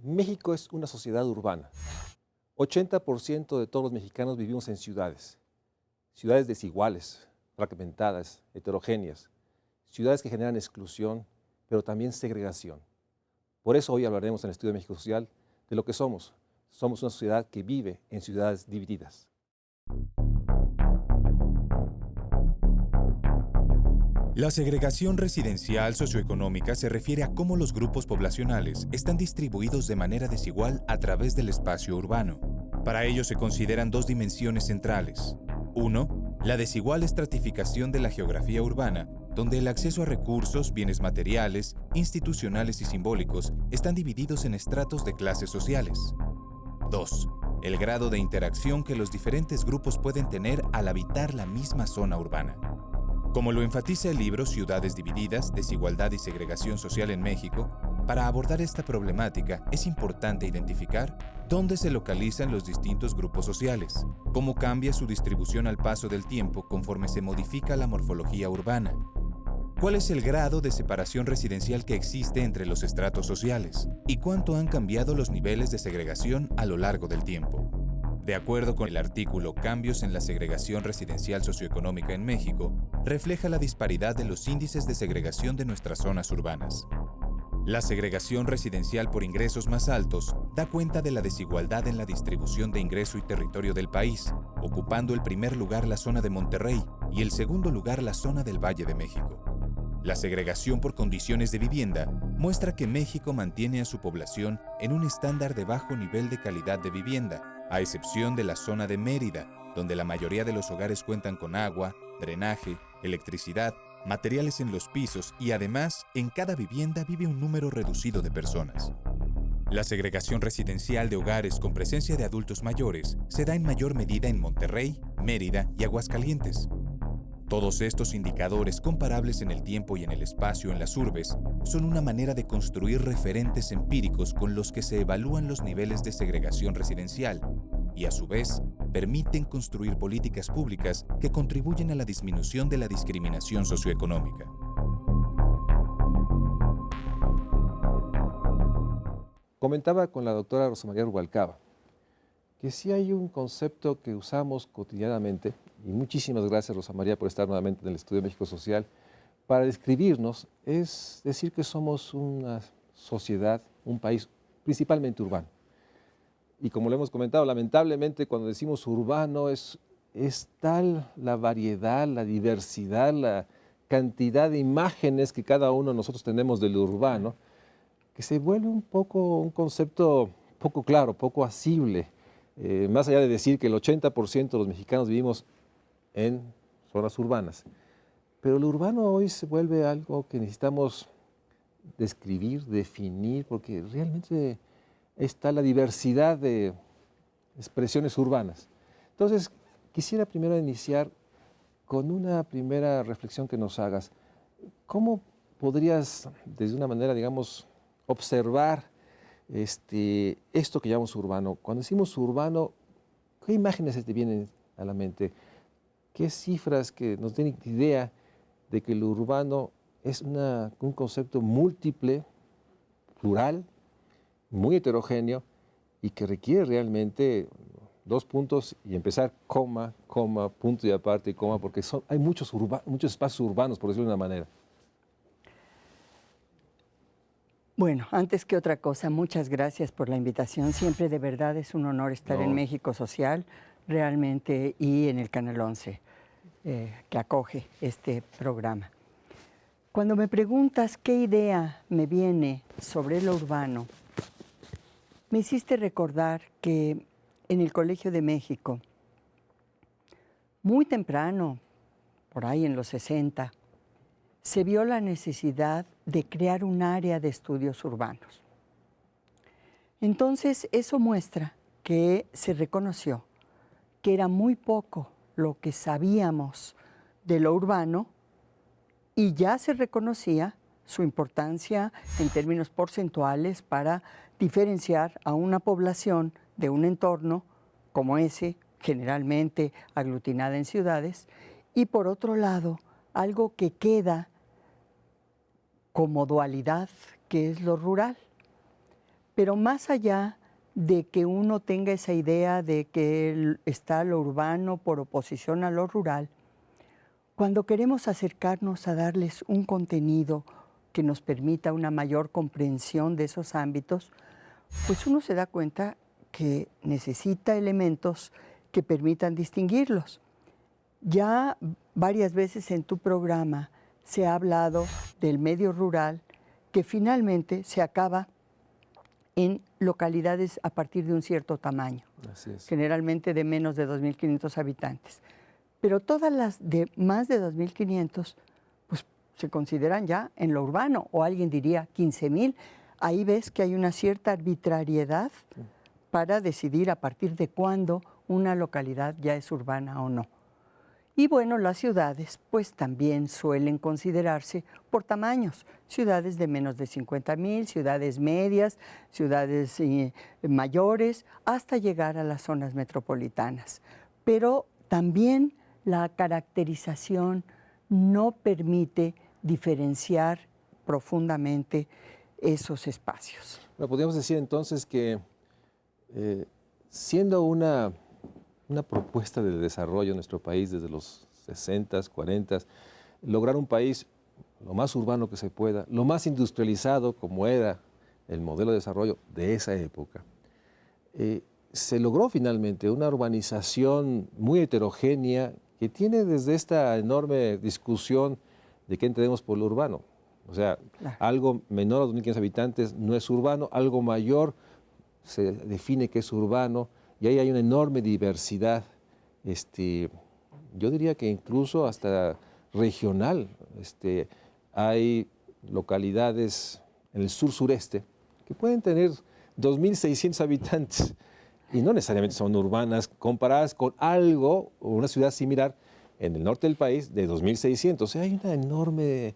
México es una sociedad urbana. 80% de todos los mexicanos vivimos en ciudades. Ciudades desiguales, fragmentadas, heterogéneas. Ciudades que generan exclusión, pero también segregación. Por eso hoy hablaremos en el Estudio de México Social de lo que somos. Somos una sociedad que vive en ciudades divididas. La segregación residencial socioeconómica se refiere a cómo los grupos poblacionales están distribuidos de manera desigual a través del espacio urbano. Para ello se consideran dos dimensiones centrales. Uno, la desigual estratificación de la geografía urbana, donde el acceso a recursos, bienes materiales, institucionales y simbólicos están divididos en estratos de clases sociales. 2. El grado de interacción que los diferentes grupos pueden tener al habitar la misma zona urbana. Como lo enfatiza el libro Ciudades divididas, desigualdad y segregación social en México, para abordar esta problemática es importante identificar dónde se localizan los distintos grupos sociales, cómo cambia su distribución al paso del tiempo conforme se modifica la morfología urbana, cuál es el grado de separación residencial que existe entre los estratos sociales y cuánto han cambiado los niveles de segregación a lo largo del tiempo. De acuerdo con el artículo Cambios en la segregación residencial socioeconómica en México, refleja la disparidad de los índices de segregación de nuestras zonas urbanas. La segregación residencial por ingresos más altos da cuenta de la desigualdad en la distribución de ingreso y territorio del país, ocupando el primer lugar la zona de Monterrey y el segundo lugar la zona del Valle de México. La segregación por condiciones de vivienda muestra que México mantiene a su población en un estándar de bajo nivel de calidad de vivienda, a excepción de la zona de Mérida, donde la mayoría de los hogares cuentan con agua, drenaje, electricidad, materiales en los pisos y además en cada vivienda vive un número reducido de personas. La segregación residencial de hogares con presencia de adultos mayores se da en mayor medida en Monterrey, Mérida y Aguascalientes. Todos estos indicadores comparables en el tiempo y en el espacio en las urbes son una manera de construir referentes empíricos con los que se evalúan los niveles de segregación residencial y a su vez permiten construir políticas públicas que contribuyen a la disminución de la discriminación socioeconómica. Comentaba con la doctora Rosa María Rubalcaba que sí hay un concepto que usamos cotidianamente, y muchísimas gracias Rosa María por estar nuevamente en el Estudio de México Social, para describirnos, es decir que somos una sociedad, un país principalmente urbano. Y como lo hemos comentado, lamentablemente cuando decimos urbano es tal la variedad, la diversidad, la cantidad de imágenes que cada uno de nosotros tenemos del urbano, que se vuelve un poco un concepto poco claro, poco asible. Más allá de decir que el 80% de los mexicanos vivimos en zonas urbanas. Pero lo urbano hoy se vuelve algo que necesitamos describir, definir, porque realmente está la diversidad de expresiones urbanas. Entonces, quisiera primero iniciar con una primera reflexión que nos hagas. ¿Cómo podrías, desde una manera, digamos, observar esto que llamamos urbano? Cuando decimos urbano, ¿qué imágenes se te vienen a la mente? ¿Qué cifras que nos den idea de que lo urbano es un concepto múltiple, plural, muy heterogéneo y que requiere realmente dos puntos y empezar coma, coma, punto y aparte y coma, porque hay muchos espacios urbanos, por decirlo de una manera? Bueno, antes que otra cosa, muchas gracias por la invitación. Siempre de verdad es un honor estar en México Social, realmente, y en el Canal 11, que acoge este programa. Cuando me preguntas qué idea me viene sobre lo urbano, me hiciste recordar que en el Colegio de México, muy temprano, por ahí en los 60, se vio la necesidad de crear un área de estudios urbanos. Entonces, eso muestra que se reconoció que era muy poco lo que sabíamos de lo urbano y ya se reconocía su importancia en términos porcentuales para diferenciar a una población de un entorno como ese, generalmente aglutinada en ciudades, y por otro lado, algo que queda como dualidad, que es lo rural. Pero más allá de que uno tenga esa idea de que está lo urbano por oposición a lo rural, cuando queremos acercarnos a darles un contenido que nos permita una mayor comprensión de esos ámbitos, pues uno se da cuenta que necesita elementos que permitan distinguirlos. Ya varias veces en tu programa se ha hablado del medio rural que finalmente se acaba en localidades a partir de un cierto tamaño, Así es. generalmente de menos de 2.500 habitantes. Pero todas las de más de 2.500 pues, se consideran ya en lo urbano, o alguien diría 15.000. Ahí ves que hay una cierta arbitrariedad para decidir a partir de cuándo una localidad ya es urbana o no. Y bueno, las ciudades pues también suelen considerarse por tamaños. Ciudades de menos de 50.000, ciudades medias, ciudades mayores, hasta llegar a las zonas metropolitanas. Pero también la caracterización no permite diferenciar profundamente esos espacios. Bueno, podríamos decir entonces que siendo una propuesta de desarrollo en nuestro país desde los 60s, 40s, lograr un país lo más urbano que se pueda, lo más industrializado como era el modelo de desarrollo de esa época, se logró finalmente una urbanización muy heterogénea que tiene desde esta enorme discusión de qué entendemos por lo urbano. O sea, claro, algo menor a 2.500 habitantes no es urbano, algo mayor se define que es urbano, y ahí hay una enorme diversidad, yo diría que incluso hasta regional. Hay localidades en el sur-sureste que pueden tener 2.600 habitantes y no necesariamente son urbanas comparadas con algo o una ciudad similar en el norte del país de 2.600. O sea, hay una enorme,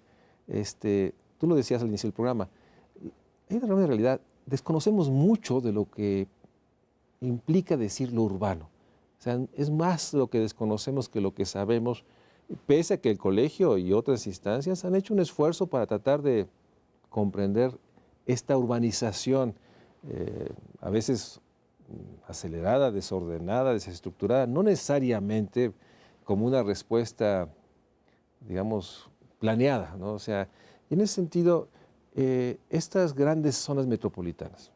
tú lo decías al inicio del programa, hay una enorme realidad. Desconocemos mucho de lo que implica decir lo urbano. O sea, es más lo que desconocemos que lo que sabemos, pese a que el colegio y otras instancias han hecho un esfuerzo para tratar de comprender esta urbanización, a veces acelerada, desordenada, desestructurada, no necesariamente como una respuesta, digamos, planeada, ¿no? O sea, en ese sentido, estas grandes zonas metropolitanas,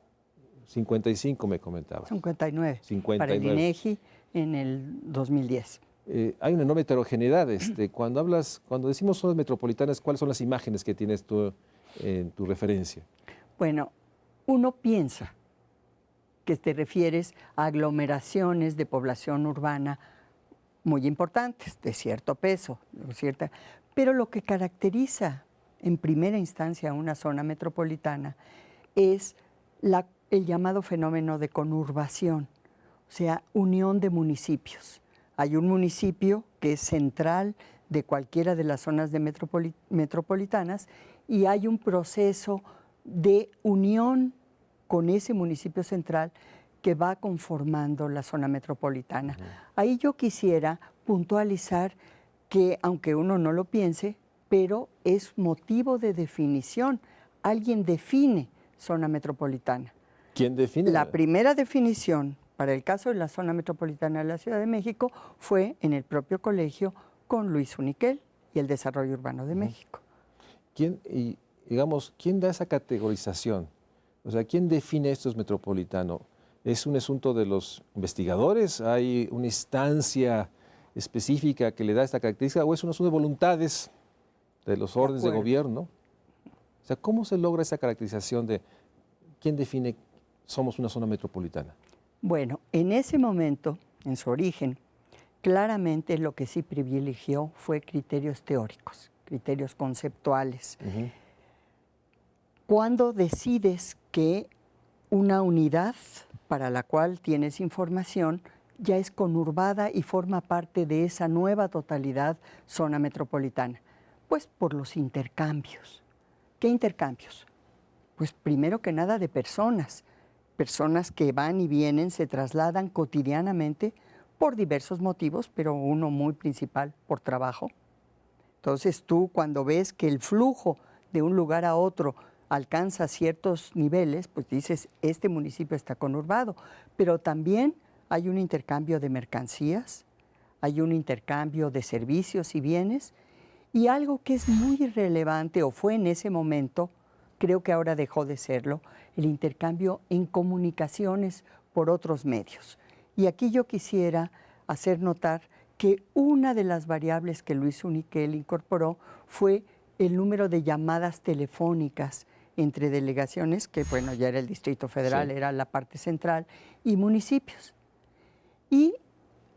55 me comentabas. 59, para el INEGI en el 2010. Hay una enorme heterogeneidad. Cuando decimos zonas metropolitanas, ¿cuáles son las imágenes que tienes tú en tu referencia? Bueno, uno piensa que te refieres a aglomeraciones de población urbana muy importantes, de cierto peso, pero lo que caracteriza en primera instancia a una zona metropolitana es el llamado fenómeno de conurbación, o sea, unión de municipios. Hay un municipio que es central de cualquiera de las zonas de metropolitanas y hay un proceso de unión con ese municipio central que va conformando la zona metropolitana. Ahí yo quisiera puntualizar que, aunque uno no lo piense, pero es motivo de definición. Alguien define zona metropolitana. ¿Quién define? La primera definición para el caso de la zona metropolitana de la Ciudad de México fue en el propio colegio con Luis Uniquel y el Desarrollo Urbano de México. ¿Quién da esa categorización? O sea, ¿quién define esto es metropolitano? ¿Es un asunto de los investigadores? ¿Hay una instancia específica que le da esta característica? ¿O es un asunto de voluntades de los órdenes de gobierno? O sea, ¿cómo se logra esa caracterización de quién define somos una zona metropolitana? Bueno, en ese momento, en su origen, claramente lo que sí privilegió fue criterios teóricos, criterios conceptuales. Cuando decides que una unidad para la cual tienes información ya es conurbada y forma parte de esa nueva totalidad zona metropolitana, pues por los intercambios. ¿Qué intercambios? Pues primero que nada de personas que van y vienen, se trasladan cotidianamente por diversos motivos, pero uno muy principal, por trabajo. Entonces tú cuando ves que el flujo de un lugar a otro alcanza ciertos niveles, pues dices, este municipio está conurbado, pero también hay un intercambio de mercancías, hay un intercambio de servicios y bienes, y algo que es muy relevante o fue en ese momento, creo que ahora dejó de serlo, el intercambio en comunicaciones por otros medios. Y aquí yo quisiera hacer notar que una de las variables que Luis Uniquel incorporó fue el número de llamadas telefónicas entre delegaciones, que bueno, ya era el Distrito Federal, sí, era la parte central, y municipios. Y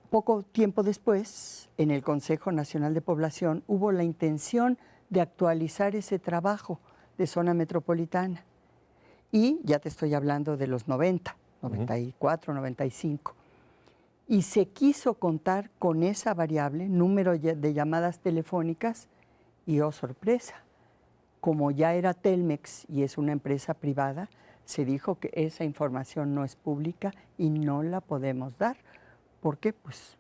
poco tiempo después, en el Consejo Nacional de Población, hubo la intención de actualizar ese trabajo de zona metropolitana. Y ya te estoy hablando de los 90, 94, 95. Y se quiso contar con esa variable, número de llamadas telefónicas, y oh sorpresa, como ya era Telmex y es una empresa privada, se dijo que esa información no es pública y no la podemos dar, porque pues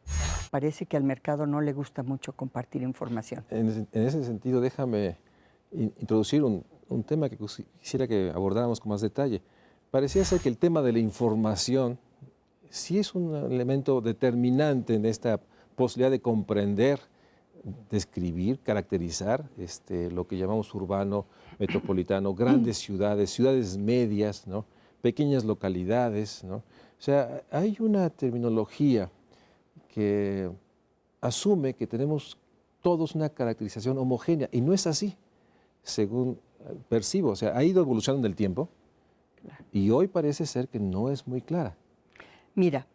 parece que al mercado no le gusta mucho compartir información. En ese sentido, déjame introducir un tema que quisiera que abordáramos con más detalle. Parecía ser que el tema de la información sí es un elemento determinante en esta posibilidad de comprender, describir, caracterizar lo que llamamos urbano, metropolitano, grandes ciudades, ciudades medias, ¿no? Pequeñas localidades, ¿no? O sea, hay una terminología que asume que tenemos todos una caracterización homogénea y no es así, según percibo. O sea, ha ido evolucionando en el tiempo y hoy parece ser que no es muy clara. Mira,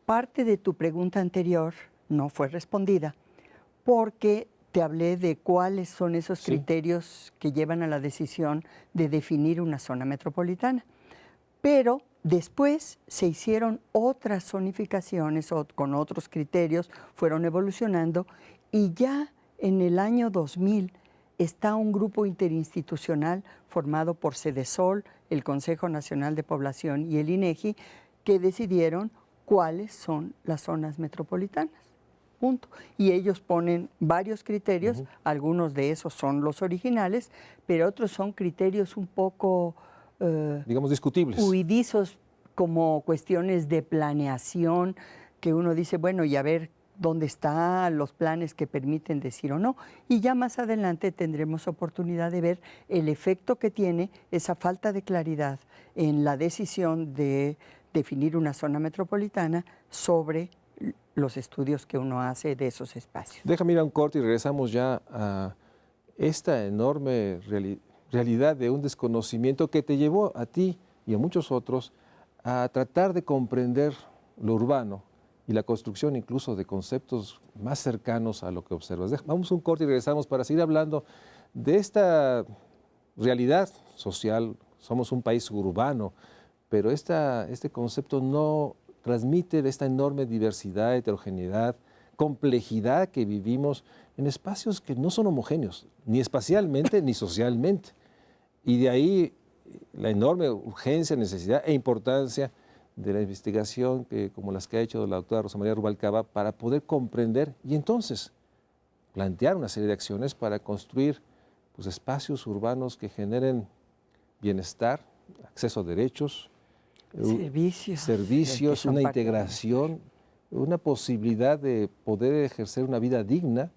parte de tu pregunta anterior no fue respondida porque te hablé de cuáles son esos criterios que llevan a la decisión de definir una zona metropolitana. Pero después se hicieron otras zonificaciones con otros criterios, fueron evolucionando y ya en el año 2000 está un grupo interinstitucional formado por Sedesol, el Consejo Nacional de Población y el INEGI, que decidieron cuáles son las zonas metropolitanas. Punto. Y ellos ponen varios criterios, algunos de esos son los originales, pero otros son criterios un poco, digamos, discutibles, huidizos, como cuestiones de planeación, que uno dice, bueno, y a ver dónde están los planes que permiten decir o no. Y ya más adelante tendremos oportunidad de ver el efecto que tiene esa falta de claridad en la decisión de definir una zona metropolitana sobre los estudios que uno hace de esos espacios. Déjame ir a un corte y regresamos ya a esta enorme realidad de un desconocimiento que te llevó a ti y a muchos otros a tratar de comprender lo urbano y la construcción incluso de conceptos más cercanos a lo que observas. Vamos a un corte y regresamos para seguir hablando de esta realidad social. Somos un país urbano, pero este concepto no transmite de esta enorme diversidad, heterogeneidad, complejidad que vivimos en espacios que no son homogéneos, ni espacialmente ni socialmente. Y de ahí la enorme urgencia, necesidad e importancia de la investigación como las que ha hecho la doctora Rosa María Rubalcaba para poder comprender y entonces plantear una serie de acciones para construir pues, espacios urbanos que generen bienestar, acceso a derechos, servicios, una integración, una posibilidad de poder ejercer una vida digna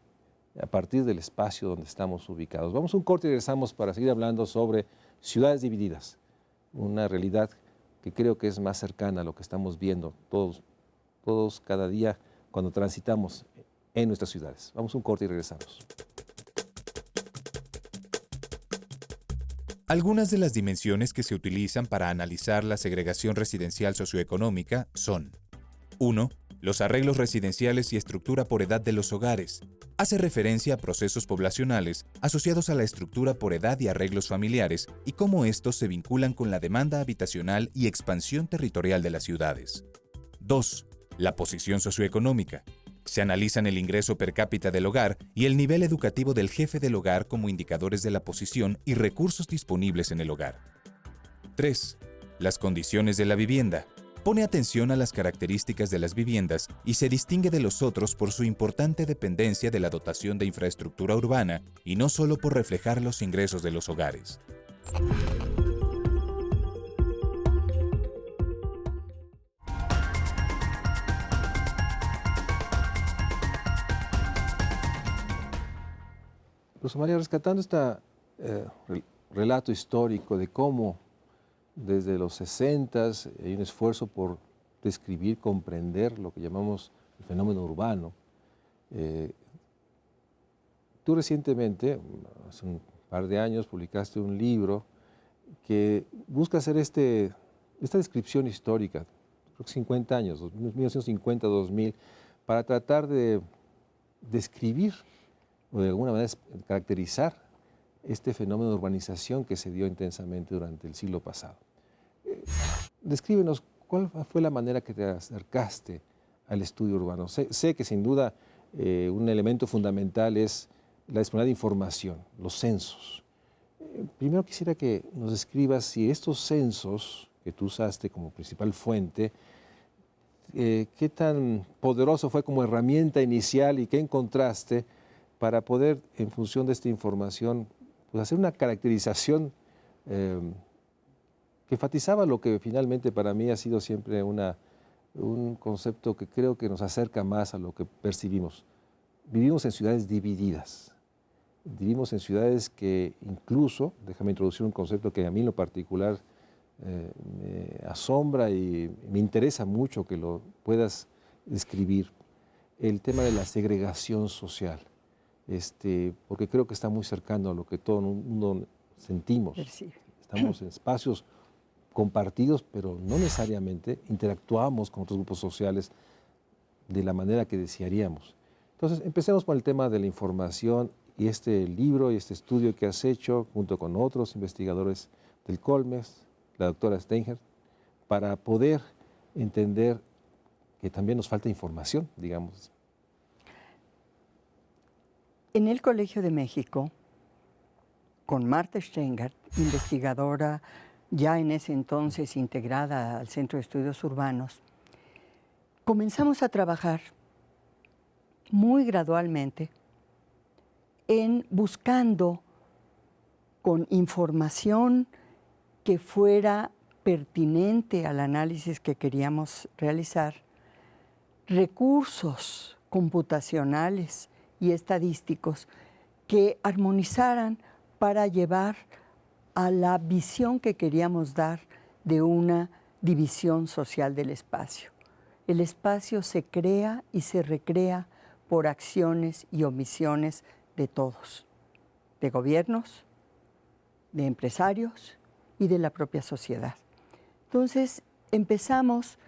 a partir del espacio donde estamos ubicados. Vamos a un corte y regresamos para seguir hablando sobre ciudades divididas, una realidad que creo que es más cercana a lo que estamos viendo todos cada día cuando transitamos en nuestras ciudades. Vamos a un corte y regresamos. Algunas de las dimensiones que se utilizan para analizar la segregación residencial socioeconómica son: 1. Los arreglos residenciales y estructura por edad de los hogares. Hace referencia a procesos poblacionales asociados a la estructura por edad y arreglos familiares y cómo estos se vinculan con la demanda habitacional y expansión territorial de las ciudades. 2. La posición socioeconómica. Se analizan el ingreso per cápita del hogar y el nivel educativo del jefe del hogar como indicadores de la posición y recursos disponibles en el hogar. 3. Las condiciones de la vivienda. Pone atención a las características de las viviendas y se distingue de los otros por su importante dependencia de la dotación de infraestructura urbana y no solo por reflejar los ingresos de los hogares. Rosa María, rescatando este relato histórico de cómo desde los 60 hay un esfuerzo por describir, comprender lo que llamamos el fenómeno urbano. Tú recientemente, hace un par de años, publicaste un libro que busca hacer esta descripción histórica, creo que 50 años, 1950-2000, para tratar de describir o de alguna manera caracterizar este fenómeno de urbanización que se dio intensamente durante el siglo pasado. Descríbenos cuál fue la manera que te acercaste al estudio urbano. Sé que sin duda un elemento fundamental es la disponibilidad de información, los censos. Primero quisiera que nos describas si estos censos que tú usaste como principal fuente, qué tan poderoso fue como herramienta inicial y qué encontraste para poder, en función de esta información, pues hacer una caracterización que enfatizaba lo que finalmente para mí ha sido siempre un concepto que creo que nos acerca más a lo que percibimos. Vivimos en ciudades divididas, vivimos en ciudades que incluso, déjame introducir un concepto que a mí en lo particular me asombra y me interesa mucho que lo puedas describir, el tema de la segregación social. Porque creo que está muy cercano a lo que todo el mundo sentimos. Percibe. Estamos en espacios compartidos, pero no necesariamente interactuamos con otros grupos sociales de la manera que desearíamos. Entonces, empecemos por el tema de la información y este libro y este estudio que has hecho junto con otros investigadores del Colmex, la doctora Stenger, para poder entender que también nos falta información, digamos. En el Colegio de México, con Marta Stenger, investigadora ya en ese entonces integrada al Centro de Estudios Urbanos, comenzamos a trabajar muy gradualmente en buscando con información que fuera pertinente al análisis que queríamos realizar, recursos computacionales y estadísticos que armonizaran para llevar a la visión que queríamos dar de una división social del espacio. El espacio se crea y se recrea por acciones y omisiones de todos, de gobiernos, de empresarios y de la propia sociedad. Entonces empezamos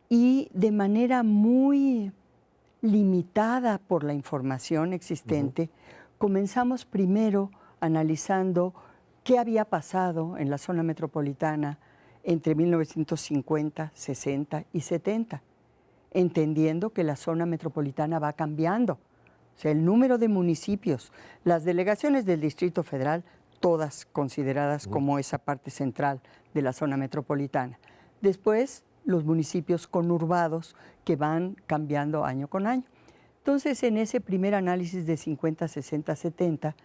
y de manera muy limitada por la información existente, comenzamos primero analizando qué había pasado en la zona metropolitana entre 1950, 60 y 70, entendiendo que la zona metropolitana va cambiando. O sea, el número de municipios, las delegaciones del Distrito Federal, todas consideradas como esa parte central de la zona metropolitana. Después, los municipios conurbados que van cambiando año con año. Entonces, en ese primer análisis de 50, 60, 70,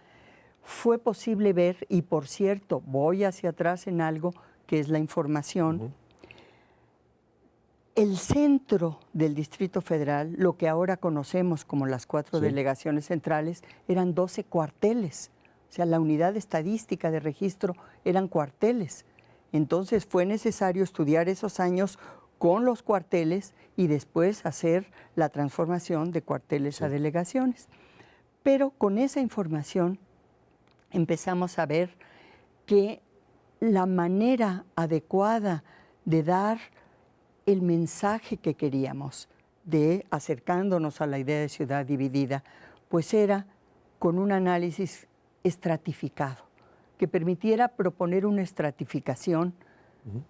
fue posible ver, y por cierto, voy hacia atrás en algo que es la información, el centro del Distrito Federal, lo que ahora conocemos como las 4 delegaciones centrales, eran 12 cuarteles. O sea, la unidad estadística de registro eran cuarteles. Entonces fue necesario estudiar esos años con los cuarteles y después hacer la transformación de cuarteles a delegaciones. Pero con esa información empezamos a ver que la manera adecuada de dar el mensaje que queríamos, de acercándonos a la idea de ciudad dividida, pues era con un análisis estratificado, que permitiera proponer una estratificación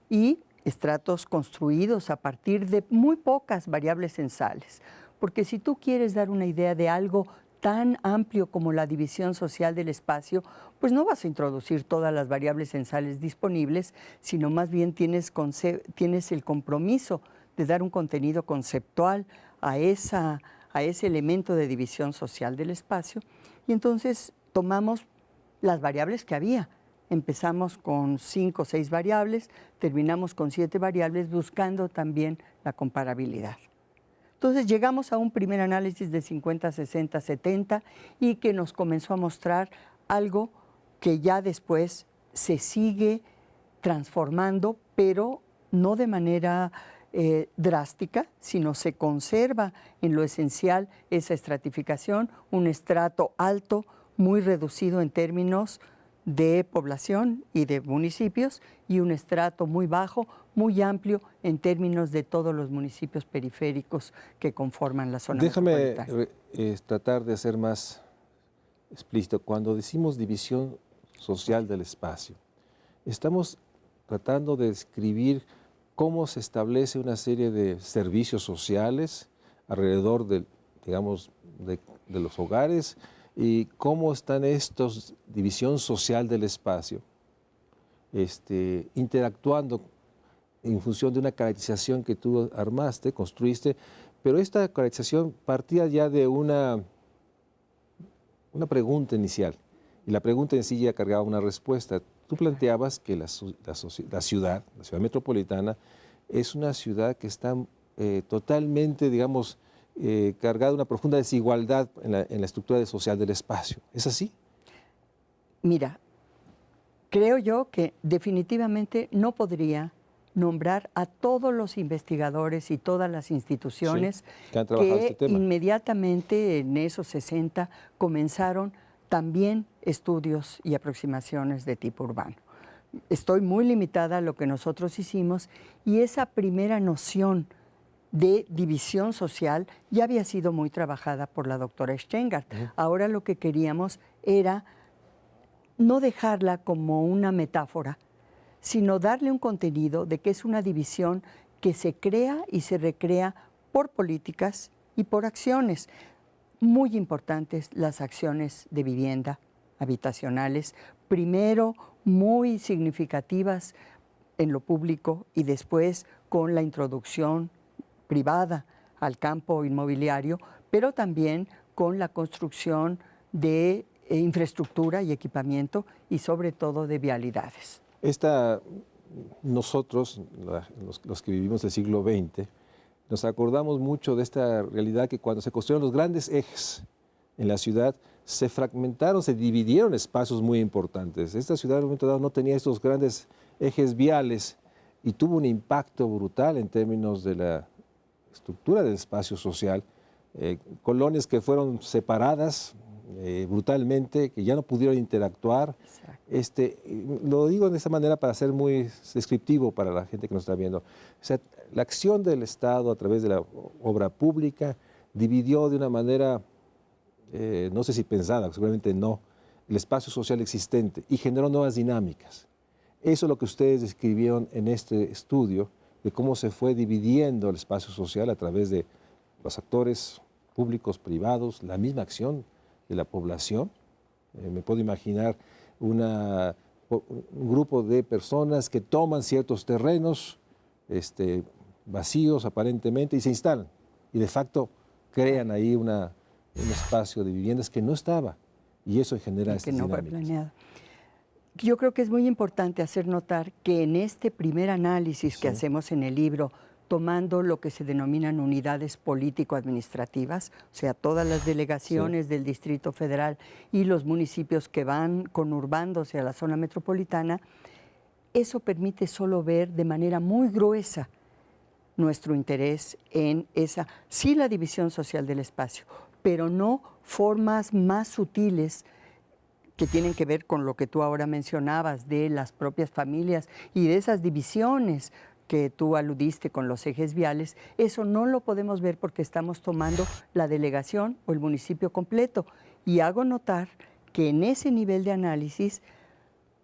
y estratos construidos a partir de muy pocas variables censales. Porque si tú quieres dar una idea de algo tan amplio como la división social del espacio, pues no vas a introducir todas las variables censales disponibles, sino más bien tienes el compromiso de dar un contenido conceptual a ese elemento de división social del espacio. Y entonces tomamos las variables que había. empezamos con 5 o 6 variables, terminamos con 7 variables, buscando también la comparabilidad. Entonces llegamos a un primer análisis de 50, 60, 70 y que nos comenzó a mostrar algo que ya después se sigue transformando, pero no de manera drástica, sino se conserva en lo esencial esa estratificación, un estrato alto, muy reducido en términos de población y de municipios, y un estrato muy bajo, muy amplio en términos de todos los municipios periféricos que conforman la zona metropolitana. Déjame tratar de ser más explícito. Cuando decimos división social del espacio, estamos tratando de describir cómo se establece una serie de servicios sociales alrededor de, digamos, de los hogares, y cómo están estos, división social del espacio, interactuando en función de una caracterización que tú armaste, construiste, pero esta caracterización partía ya de una pregunta inicial, y la pregunta en sí ya cargaba una respuesta. Tú planteabas que la ciudad metropolitana, es una ciudad que está totalmente, digamos, cargada de una profunda desigualdad en la estructura social del espacio. ¿Es así? Mira, creo yo que definitivamente no podría nombrar a todos los investigadores y todas las instituciones que han trabajado que este tema. Inmediatamente en esos 60 comenzaron también estudios y aproximaciones de tipo urbano. Estoy muy limitada a lo que nosotros hicimos, y esa primera noción de división social ya había sido muy trabajada por la doctora Steingart. Ahora lo que queríamos era no dejarla como una metáfora, sino darle un contenido de que es una división que se crea y se recrea por políticas y por acciones. Muy importantes las acciones de vivienda, habitacionales, primero muy significativas en lo público y después con la introducción privada al campo inmobiliario, pero también con la construcción de infraestructura y equipamiento, y sobre todo de vialidades. Nosotros, los que vivimos el siglo XX, nos acordamos mucho de esta realidad que cuando se construyeron los grandes ejes en la ciudad, se fragmentaron, se dividieron espacios muy importantes. Esta ciudad en un momento dado no tenía estos grandes ejes viales y tuvo un impacto brutal en términos de la estructura del espacio social. Colonias que fueron separadas brutalmente, que ya no pudieron interactuar. Lo digo de esta manera para ser muy descriptivo para la gente que nos está viendo. O sea, la acción del Estado a través de la obra pública dividió de una manera, no sé si pensada, seguramente no, el espacio social existente y generó nuevas dinámicas. Eso es lo que ustedes describieron en este estudio, de cómo se fue dividiendo el espacio social a través de los actores públicos, privados, la misma acción de la población. Me puedo imaginar un grupo de personas que toman ciertos terrenos vacíos aparentemente y se instalan, y de facto crean ahí un espacio de viviendas que no estaba, y eso genera estas dinámicas. Fue planeado. Yo creo que es muy importante hacer notar que en este primer análisis que hacemos en el libro, tomando lo que se denominan unidades político-administrativas, o sea, todas las delegaciones del Distrito Federal y los municipios que van conurbándose a la zona metropolitana, eso permite solo ver de manera muy gruesa nuestro interés en esa, sí, la división social del espacio, pero no formas más sutiles que tienen que ver con lo que tú ahora mencionabas, de las propias familias y de esas divisiones que tú aludiste con los ejes viales. Eso no lo podemos ver porque estamos tomando la delegación o el municipio completo. Y hago notar que en ese nivel de análisis,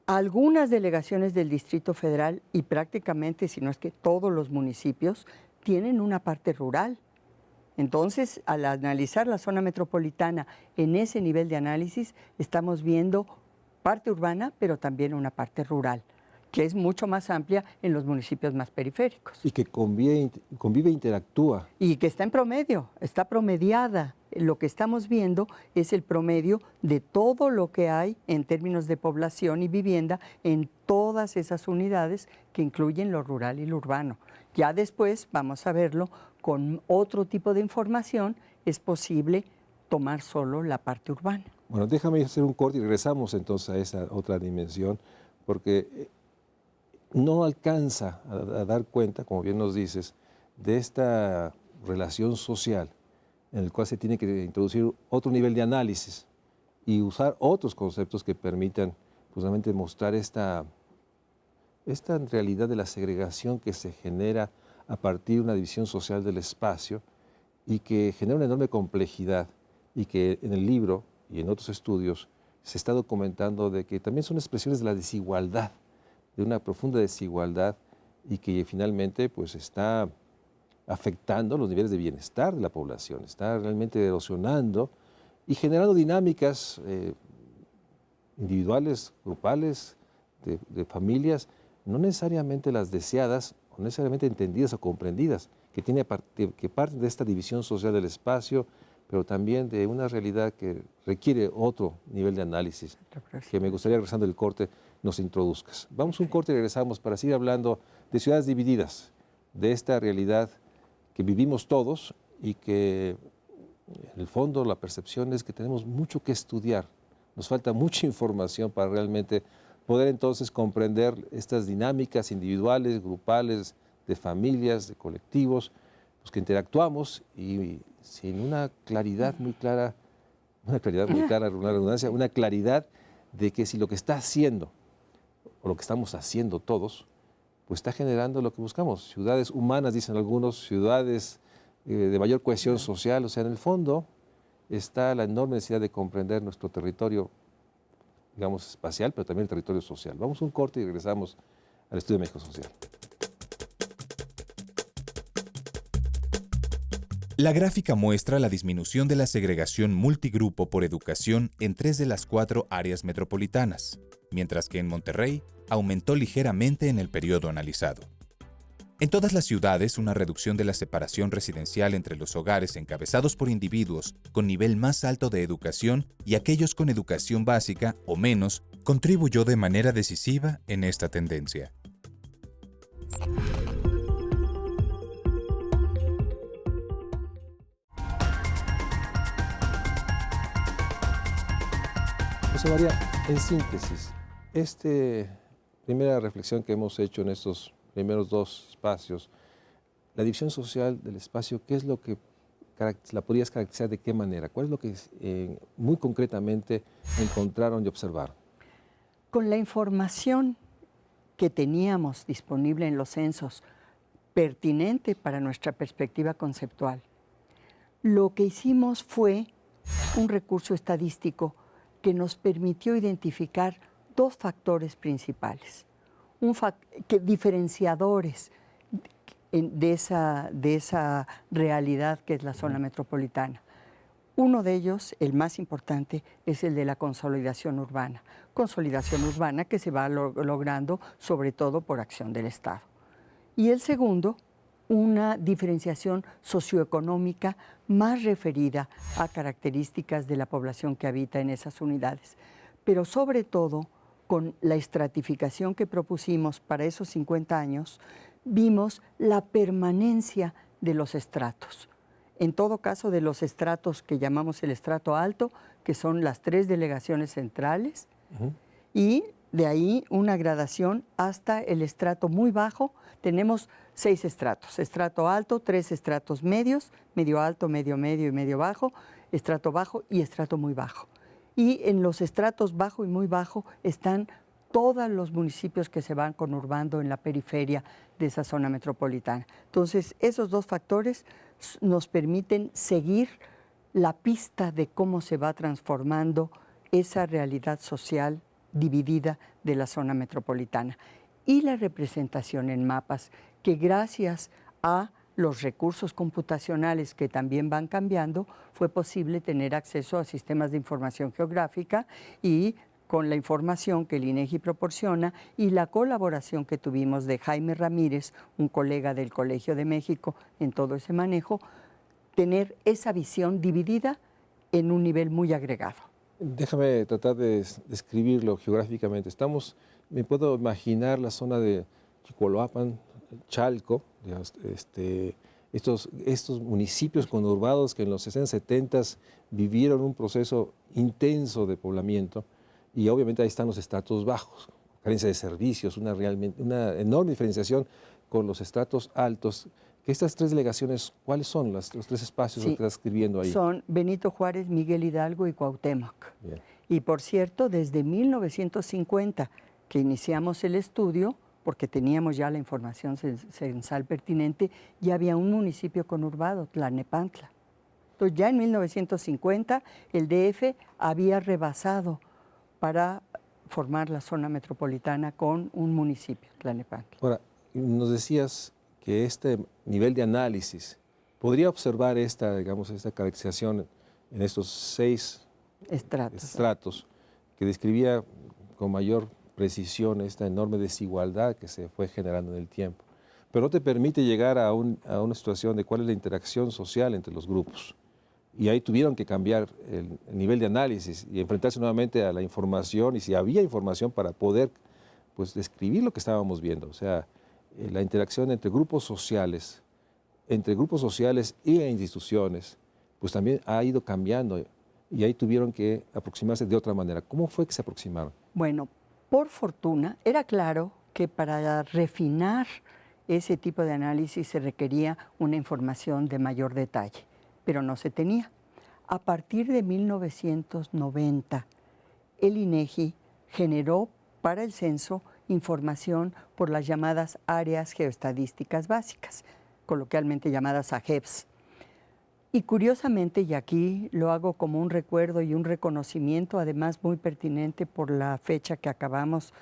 algunas delegaciones del Distrito Federal, y prácticamente, si no es que todos los municipios, tienen una parte rural. Entonces, al analizar la zona metropolitana en ese nivel de análisis, estamos viendo parte urbana, pero también una parte rural, que es mucho más amplia en los municipios más periféricos. Y que convive e interactúa. Y que está en promedio, está promediada. Lo que estamos viendo es el promedio de todo lo que hay en términos de población y vivienda en todas esas unidades que incluyen lo rural y lo urbano. Ya después vamos a verlo con otro tipo de información, es posible tomar solo la parte urbana. Bueno, déjame hacer un corte y regresamos entonces a esa otra dimensión, porque no alcanza a dar cuenta, como bien nos dices, de esta relación social en el cual se tiene que introducir otro nivel de análisis y usar otros conceptos que permitan justamente mostrar esta realidad de la segregación que se genera a partir de una división social del espacio y que genera una enorme complejidad y que en el libro y en otros estudios se está documentando de que también son expresiones de la desigualdad, de una profunda desigualdad y que finalmente pues está afectando los niveles de bienestar de la población, está realmente erosionando y generando dinámicas individuales, grupales, de familias, no necesariamente las deseadas, o necesariamente entendidas o comprendidas, que parten de esta división social del espacio, pero también de una realidad que requiere otro nivel de análisis, que me gustaría, regresando del corte, nos introduzcas. Vamos a un corte y regresamos para seguir hablando de ciudades divididas, de esta realidad que vivimos todos y que en el fondo la percepción es que tenemos mucho que estudiar, nos falta mucha información para realmente poder entonces comprender estas dinámicas individuales, grupales, de familias, de colectivos, pues que interactuamos y sin una claridad muy clara, una redundancia, una claridad de que si lo que está haciendo o lo que estamos haciendo todos, pues está generando lo que buscamos, ciudades humanas, dicen algunos, ciudades de mayor cohesión social, o sea, en el fondo está la enorme necesidad de comprender nuestro territorio, digamos, espacial, pero también el territorio social. Vamos a un corte y regresamos al Estudio de México Social. La gráfica muestra la disminución de la segregación multigrupo por educación en 3 de las 4 áreas metropolitanas, mientras que en Monterrey aumentó ligeramente en el periodo analizado. En todas las ciudades, una reducción de la separación residencial entre los hogares encabezados por individuos con nivel más alto de educación y aquellos con educación básica o menos contribuyó de manera decisiva en esta tendencia. José María, en síntesis, esta primera reflexión que hemos hecho en estos primeros dos espacios, la división social del espacio, ¿qué es lo que la podrías caracterizar de qué manera? ¿Cuál es lo que muy concretamente encontraron y observaron? Con la información que teníamos disponible en los censos, pertinente para nuestra perspectiva conceptual, lo que hicimos fue un recurso estadístico que nos permitió identificar dos factores principales, diferenciadores de esa realidad que es la zona metropolitana. Uno de ellos, el más importante, es el de la consolidación urbana que se va logrando sobre todo por acción del Estado. Y el segundo, una diferenciación socioeconómica más referida a características de la población que habita en esas unidades. Pero sobre todo, con la estratificación que propusimos para esos 50 años, vimos la permanencia de los estratos. En todo caso, de los estratos que llamamos el estrato alto, que son las 3 delegaciones centrales, y de ahí una gradación hasta el estrato muy bajo. Tenemos 6 estratos, estrato alto, 3 estratos medios, medio alto, medio medio y medio bajo, estrato bajo y estrato muy bajo. Y en los estratos bajo y muy bajo están todos los municipios que se van conurbando en la periferia de esa zona metropolitana. Entonces, esos dos factores nos permiten seguir la pista de cómo se va transformando esa realidad social dividida de la zona metropolitana. Y la representación en mapas, que gracias a los recursos computacionales que también van cambiando, fue posible tener acceso a sistemas de información geográfica y con la información que el INEGI proporciona y la colaboración que tuvimos de Jaime Ramírez, un colega del Colegio de México en todo ese manejo, tener esa visión dividida en un nivel muy agregado. Déjame tratar de describirlo geográficamente. Me puedo imaginar la zona de Chicoloapan, Chalco, digamos, estos municipios conurbados que en los 60, 70 vivieron un proceso intenso de poblamiento y obviamente ahí están los estratos bajos, carencia de servicios, una enorme diferenciación con los estratos altos. Que estas tres delegaciones, ¿cuáles son los tres espacios que estás escribiendo ahí? Son Benito Juárez, Miguel Hidalgo y Cuauhtémoc. Bien. Y por cierto, desde 1950 que iniciamos el estudio, porque teníamos ya la información censal pertinente, ya había un municipio conurbado, Tlalnepantla. Entonces ya en 1950 el DF había rebasado para formar la zona metropolitana con un municipio, Tlalnepantla. Ahora, nos decías que este nivel de análisis, podría observar esta caracterización en estos 6 estratos que describía con mayor precisión esta enorme desigualdad que se fue generando en el tiempo. Pero no te permite llegar a una situación de cuál es la interacción social entre los grupos. Y ahí tuvieron que cambiar el nivel de análisis y enfrentarse nuevamente a la información y si había información para poder describir lo que estábamos viendo. O sea, la interacción entre grupos sociales y instituciones, pues también ha ido cambiando y ahí tuvieron que aproximarse de otra manera. ¿Cómo fue que se aproximaron? Bueno, por fortuna, era claro que para refinar ese tipo de análisis se requería una información de mayor detalle, pero no se tenía. A partir de 1990, el INEGI generó para el censo información por las llamadas áreas geoestadísticas básicas, coloquialmente llamadas AGEBs. Y curiosamente, y aquí lo hago como un recuerdo y un reconocimiento, además muy pertinente por la fecha que acabamos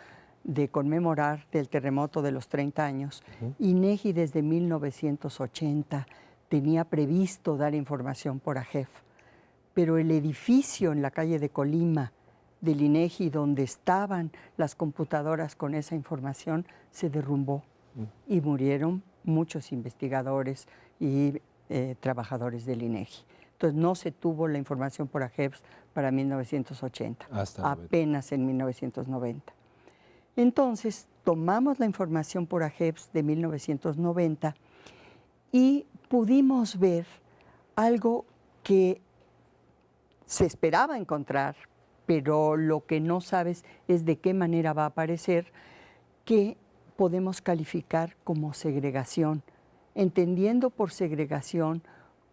de conmemorar del terremoto de los 30 años, INEGI desde 1980 tenía previsto dar información por AGEB, pero el edificio en la calle de Colima del INEGI, donde estaban las computadoras con esa información, se derrumbó y murieron muchos investigadores y trabajadores del INEGI. Entonces no se tuvo la información por AGEBs para 1980, apenas en 1990. Entonces tomamos la información por AGEBs de 1990 y pudimos ver algo que se esperaba encontrar, pero lo que no sabes es de qué manera va a aparecer, que podemos calificar como segregación, entendiendo por segregación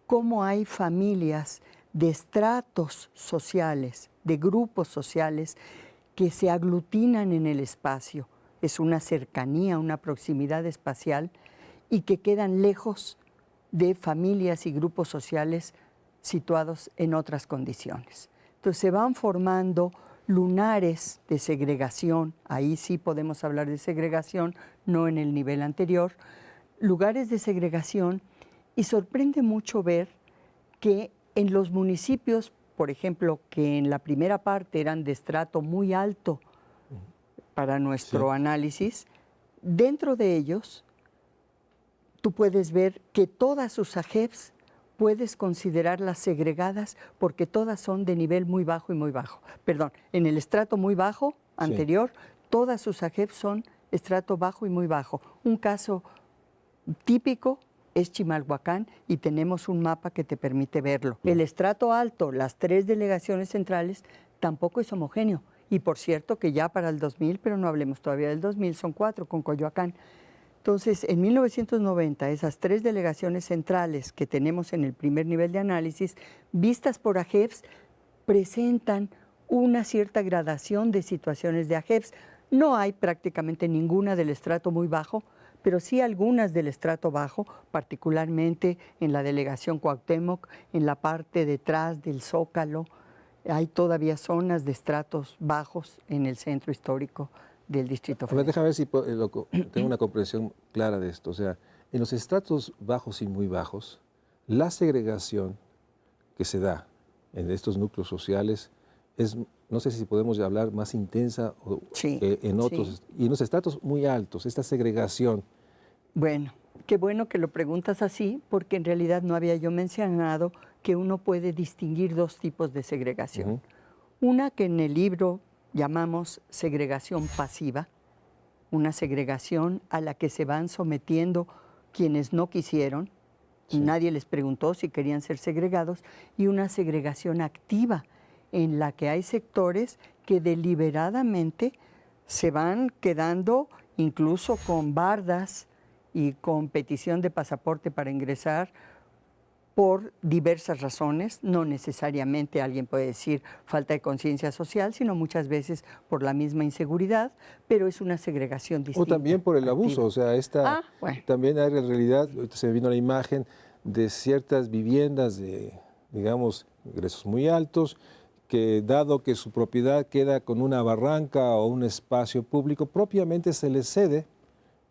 cómo hay familias de estratos sociales, de grupos sociales que se aglutinan en el espacio. Es una cercanía, una proximidad espacial y que quedan lejos de familias y grupos sociales situados en otras condiciones. Entonces se van formando lunares de segregación, ahí sí podemos hablar de segregación, no en el nivel anterior, lugares de segregación, y sorprende mucho ver que en los municipios, por ejemplo, que en la primera parte eran de estrato muy alto para nuestro análisis, dentro de ellos tú puedes ver que todas sus AGEBs puedes considerarlas segregadas porque todas son de nivel muy bajo y muy bajo. Perdón, en el estrato muy bajo anterior, todas sus AGEBs son estrato bajo y muy bajo. Un caso típico es Chimalhuacán y tenemos un mapa que te permite verlo. El estrato alto, las 3 delegaciones centrales, tampoco es homogéneo. Y por cierto que ya para el 2000, pero no hablemos todavía del 2000, son 4 con Coyoacán. Entonces, en 1990, esas 3 delegaciones centrales que tenemos en el primer nivel de análisis, vistas por AGEBs, presentan una cierta gradación de situaciones de AGEBs. No hay prácticamente ninguna del estrato muy bajo, pero sí algunas del estrato bajo, particularmente en la delegación Cuauhtémoc, en la parte detrás del Zócalo. Hay todavía zonas de estratos bajos en el centro histórico del Distrito Federal. Déjame ver si tengo una comprensión clara de esto. O sea, en los estratos bajos y muy bajos, la segregación que se da en estos núcleos sociales es no sé si podemos hablar más intensa Sí, en otros, y en los estratos muy altos, esta segregación. Bueno, qué bueno que lo preguntas así, porque en realidad no había yo mencionado que uno puede distinguir dos tipos de segregación. Ujú. Una que en el libro llamamos segregación pasiva, una segregación a la que se van sometiendo quienes no quisieron, Sí. nadie les preguntó si querían ser segregados, y una segregación activa, en la que hay sectores que deliberadamente se van quedando incluso con bardas y con petición de pasaporte para ingresar por diversas razones. No necesariamente alguien puede decir falta de conciencia social, sino muchas veces por la misma inseguridad, pero es una segregación O distinta. también por el activa. abuso, o sea, Bueno. también hay en realidad, ahorita se me vino la imagen de ciertas viviendas de, digamos, ingresos muy altos, que dado que su propiedad queda con una barranca o un espacio público, propiamente se les cede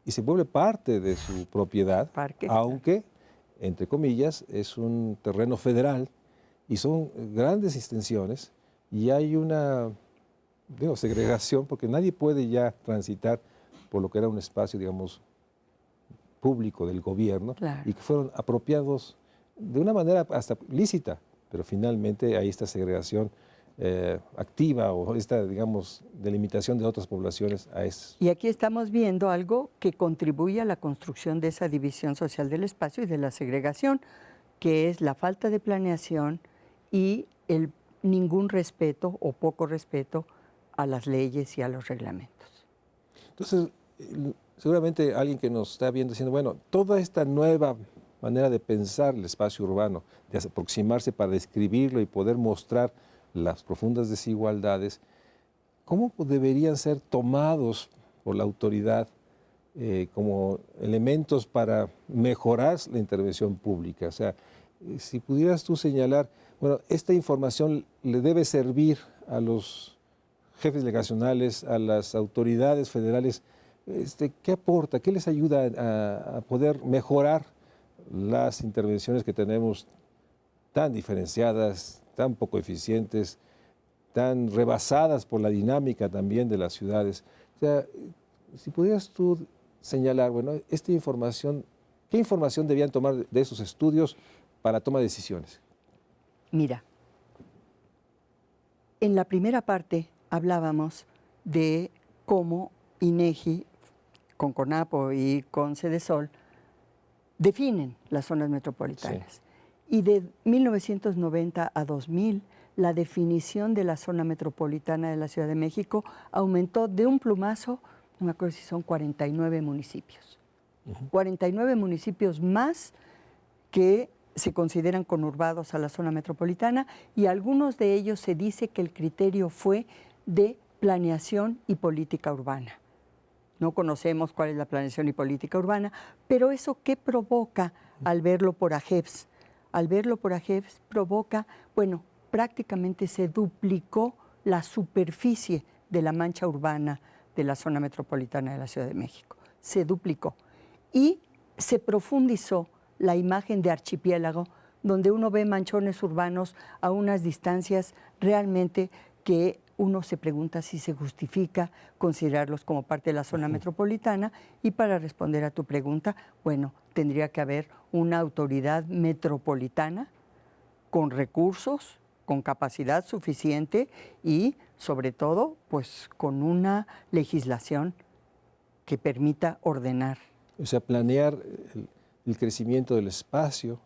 y se vuelve parte de su propiedad, Parque. aunque, entre comillas, es un terreno federal y son grandes extensiones y hay una, digo, segregación porque nadie puede ya transitar por lo que era un espacio, digamos, público del gobierno Claro. y que fueron apropiados de una manera hasta lícita, pero finalmente hay esta segregación activa o esta, digamos, delimitación de otras poblaciones a eso. Y aquí estamos viendo algo que contribuye a la construcción de esa división social del espacio y de la segregación, que es la falta de planeación y el ningún respeto o poco respeto a las leyes y a los reglamentos. Entonces, seguramente alguien que nos está viendo diciendo, bueno, toda esta nueva manera de pensar el espacio urbano, de aproximarse para describirlo y poder mostrar las profundas desigualdades, ¿cómo deberían ser tomados por la autoridad como elementos para mejorar la intervención pública? O sea, si pudieras tú señalar, bueno, esta información le debe servir a los jefes delegacionales, a las autoridades federales, ¿qué aporta? ¿Qué les ayuda a poder mejorar las intervenciones que tenemos tan diferenciadas, tan poco eficientes, tan rebasadas por la dinámica también de las ciudades? O sea, si pudieras tú señalar, bueno, esta información, ¿qué información debían tomar de esos estudios para toma de decisiones? Mira, en la primera parte hablábamos de cómo INEGI, con CONAPO y con Cedesol, definen las zonas metropolitanas. Sí. Y de 1990 a 2000, la definición de la zona metropolitana de la Ciudad de México aumentó de un plumazo, no me acuerdo si son 49 municipios. 49 municipios más que se consideran conurbados a la zona metropolitana, y algunos de ellos se dice que el criterio fue de planeación y política urbana. No conocemos cuál es la planeación y política urbana, pero eso ¿qué provoca al verlo por AGEPS? Al verlo por AGEPS provoca, bueno, prácticamente se duplicó la superficie de la mancha urbana de la zona metropolitana de la Ciudad de México. Se duplicó. Y se profundizó la imagen de archipiélago, donde uno ve manchones urbanos a unas distancias realmente que uno se pregunta si se justifica considerarlos como parte de la zona metropolitana. Y para responder a tu pregunta, bueno, tendría que haber una autoridad metropolitana con recursos, con capacidad suficiente y, sobre todo, pues con una legislación que permita ordenar. O sea, planear el crecimiento del espacio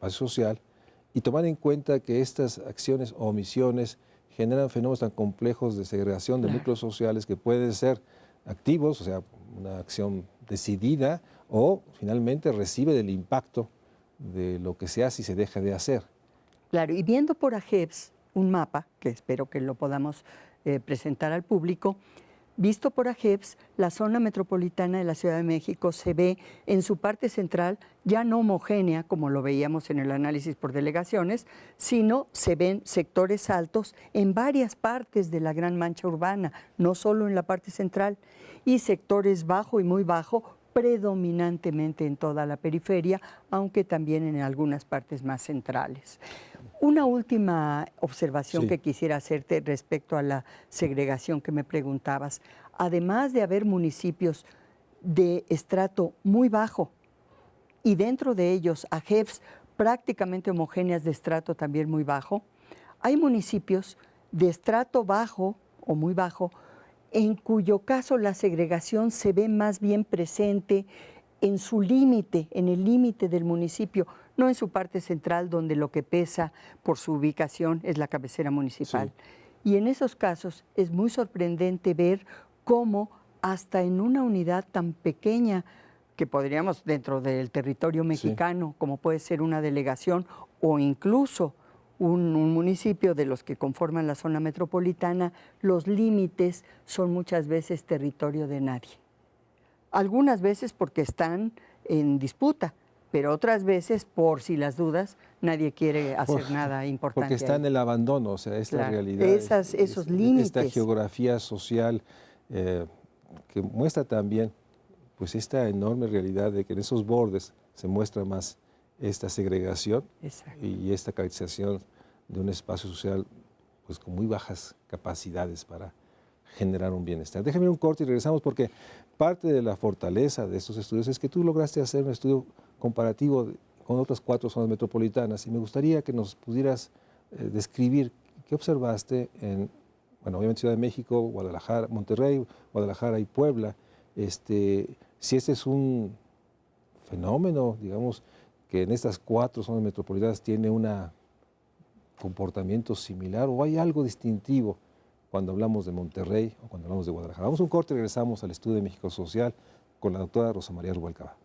social, y tomar en cuenta que estas acciones o omisiones generan fenómenos tan complejos de segregación de núcleos sociales que pueden ser activos, o sea, una acción decidida, o finalmente recibe del impacto de lo que se hace y se deja de hacer. Claro, y viendo por AGEPS un mapa, que espero que lo podamos presentar al público, visto por AGEPS, la zona metropolitana de la Ciudad de México se ve en su parte central ya no homogénea, como lo veíamos en el análisis por delegaciones, sino se ven sectores altos en varias partes de la gran mancha urbana, no solo en la parte central, y sectores bajo y muy bajo, predominantemente en toda la periferia, aunque también en algunas partes más centrales. Una última observación Sí. que quisiera hacerte respecto a la segregación que me preguntabas. Además de haber municipios de estrato muy bajo y dentro de ellos AGEPs prácticamente homogéneas de estrato también muy bajo, hay municipios de estrato bajo o muy bajo en cuyo caso la segregación se ve más bien presente en su límite, en el límite del municipio, no en su parte central donde lo que pesa por su ubicación es la cabecera municipal. Sí. Y en esos casos es muy sorprendente ver cómo hasta en una unidad tan pequeña que podríamos dentro del territorio mexicano, sí, como puede ser una delegación o incluso un municipio de los que conforman la zona metropolitana, los límites son muchas veces territorio de nadie. Algunas veces porque están en disputa, pero otras veces, por si las dudas, nadie quiere hacer nada importante. Porque está ahí. en el abandono, o sea, esta Claro, realidad, esos límites. Esta geografía social que muestra también pues esta enorme realidad de que en esos bordes se muestra más esta segregación. Exacto. Y esta caracterización de un espacio social pues con muy bajas capacidades para generar un bienestar. Déjame ir un corte y regresamos porque parte de la fortaleza de estos estudios es que tú lograste hacer un estudio comparativo con otras 4 zonas metropolitanas y me gustaría que nos pudieras describir qué observaste en, bueno, obviamente Ciudad de México, Guadalajara, Monterrey, Guadalajara y Puebla. Si este es un fenómeno, digamos, que en estas 4 zonas metropolitanas tiene un comportamiento similar o hay algo distintivo cuando hablamos de Monterrey o cuando hablamos de Guadalajara. Vamos a un corte y regresamos al Estudio de México Social con la doctora Rosa María Rubalcaba.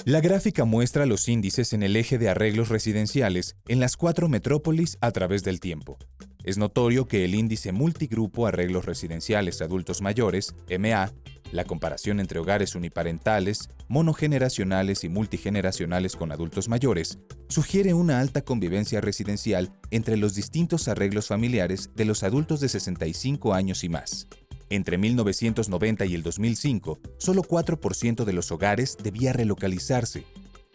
La gráfica muestra los índices en el eje de arreglos residenciales en las 4 metrópolis a través del tiempo. Es notorio que el índice multigrupo arreglos residenciales adultos mayores, MA, la comparación entre hogares uniparentales, monogeneracionales y multigeneracionales con adultos mayores, sugiere una alta convivencia residencial entre los distintos arreglos familiares de los adultos de 65 años y más. Entre 1990 y el 2005, solo 4% de los hogares debía relocalizarse.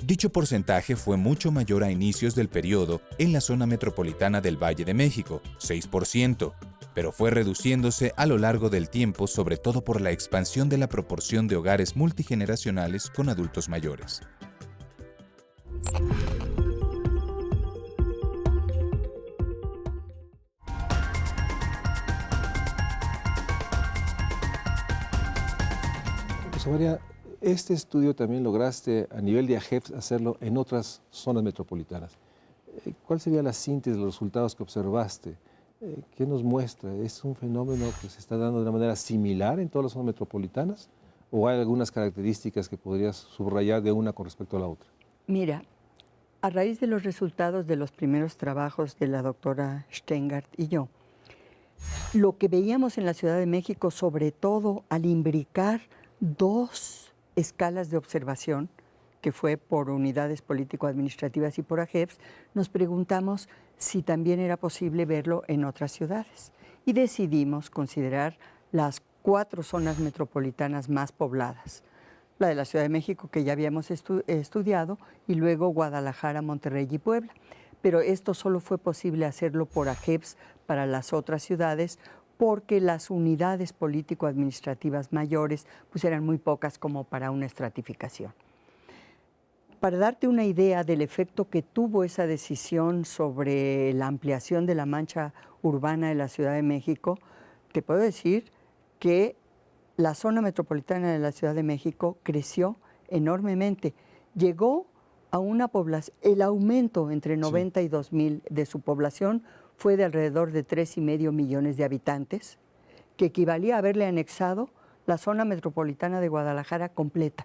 Dicho porcentaje fue mucho mayor a inicios del periodo en la zona metropolitana del Valle de México, 6%, pero fue reduciéndose a lo largo del tiempo, sobre todo por la expansión de la proporción de hogares multigeneracionales con adultos mayores. Rosa María, este estudio también lograste a nivel de AGEPS hacerlo en otras zonas metropolitanas. ¿Cuál sería la síntesis de los resultados que observaste? ¿Qué nos muestra? ¿Es un fenómeno que se está dando de una manera similar en todas las zonas metropolitanas? ¿O hay algunas características que podrías subrayar de una con respecto a la otra? Mira, a raíz de los resultados de los primeros trabajos de la doctora Steingart y yo, lo que veíamos en la Ciudad de México, sobre todo al imbricar 2 escalas de observación, que fue por unidades político-administrativas y por AGEPS, nos preguntamos si también era posible verlo en otras ciudades. Y decidimos considerar las 4 zonas metropolitanas más pobladas. La de la Ciudad de México, que ya habíamos estudiado, y luego Guadalajara, Monterrey y Puebla. Pero esto solo fue posible hacerlo por AGEPS para las otras ciudades, porque las unidades político-administrativas mayores pues eran muy pocas como para una estratificación. Para darte una idea del efecto que tuvo esa decisión sobre la ampliación de la mancha urbana de la Ciudad de México, te puedo decir que la zona metropolitana de la Ciudad de México creció enormemente. Llegó a una población, el aumento entre 90 y 2000 de su población fue de alrededor de 3,5 millones de habitantes, que equivalía a haberle anexado la zona metropolitana de Guadalajara completa